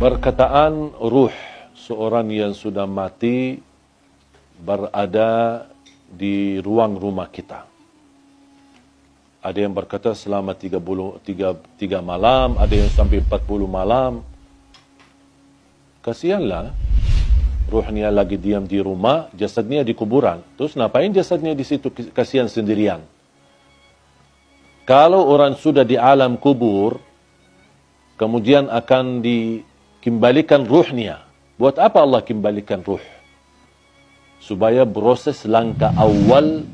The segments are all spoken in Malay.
Perkataan ruh seorang yang sudah mati berada di ruang rumah kita. Ada yang berkata selama 3 malam, ada yang sampai 40 malam. Kasihanlah, ruhnya lagi diam di rumah, jasadnya di kuburan. Terus ngapain jasadnya di situ kasihan sendirian? Kalau orang sudah di alam kubur, kemudian akan dikembalikan ruhnya. Buat apa Allah kembalikan ruh? Supaya proses langkah awal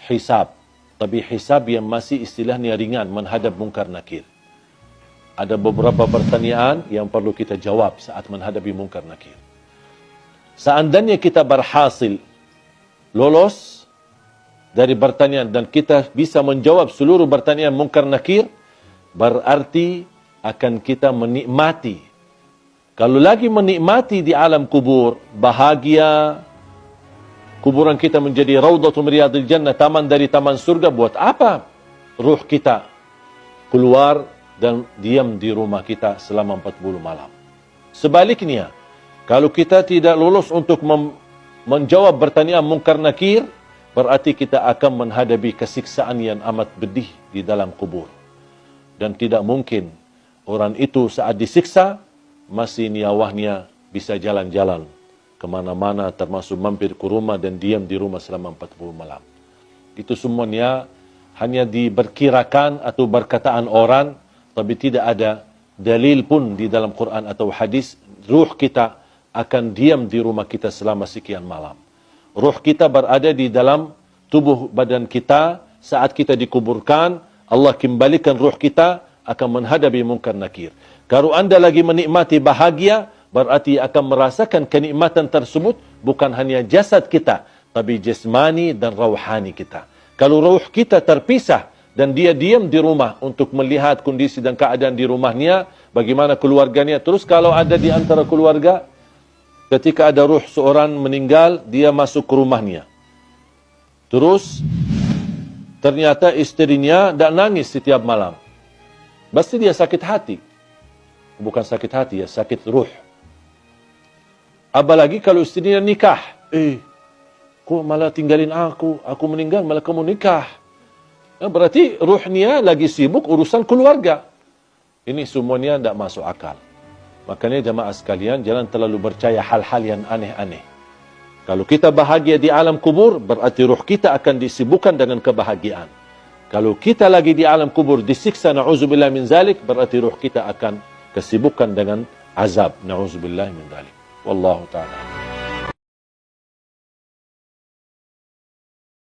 hisab. Tapi hisab yang masih istilahnya ringan, menghadap mungkar nakir. Ada beberapa pertanyaan yang perlu kita jawab saat menghadapi mungkar nakir. Seandainya kita berhasil lolos dari pertanyaan dan kita bisa menjawab seluruh pertanyaan mungkar nakir, berarti akan kita menikmati. Kalau lagi menikmati di alam kubur, bahagia, kuburan kita menjadi raudhatun min riyadil jannah, taman dari taman surga. Buat apa ruh kita keluar dan diam di rumah kita selama 40 malam? Sebaliknya, kalau kita tidak lolos untuk menjawab pertanyaan mungkar nakir, berarti kita akan menghadapi kesiksaan yang amat pedih di dalam kubur. Dan tidak mungkin orang itu saat disiksa masih nyawanya bisa jalan-jalan kemana-mana, termasuk mampir ke rumah dan diam di rumah selama 40 malam. Itu semuanya hanya diperkirakan atau berkataan orang, tapi tidak ada dalil pun di dalam Quran atau hadis ruh kita akan diam di rumah kita selama sekian malam. Ruh kita berada di dalam tubuh badan kita saat kita dikuburkan. Allah kembalikan ruh kita akan menghadapi mungkar nakir. Kalau anda lagi menikmati bahagia, berarti akan merasakan kenikmatan tersebut bukan hanya jasad kita, tapi jasmani dan rauhani kita. Kalau ruh kita terpisah dan dia diam di rumah untuk melihat kondisi dan keadaan di rumahnya, bagaimana keluarganya. Terus kalau ada di antara keluarga, ketika ada ruh seorang meninggal, dia masuk ke rumahnya. Terus ternyata istrinya tak nangis setiap malam. Pasti dia sakit hati. Bukan sakit hati, ya sakit ruh. Apalagi kalau istrinya nikah. Kok malah tinggalin aku? Aku meninggal malah kamu nikah. Berarti ruhnya lagi sibuk urusan keluarga. Ini semuanya tidak masuk akal. Makanya jamaah sekalian, jangan terlalu percaya hal-hal yang aneh-aneh. Kalau kita bahagia di alam kubur, berarti ruh kita akan disibukkan dengan kebahagiaan. Kalau kita lagi di alam kubur disiksa, na'udzubillah min zalik, berarti ruh kita akan kesibukkan dengan azab, na'udzubillah min zalik. Wallahu ta'ala.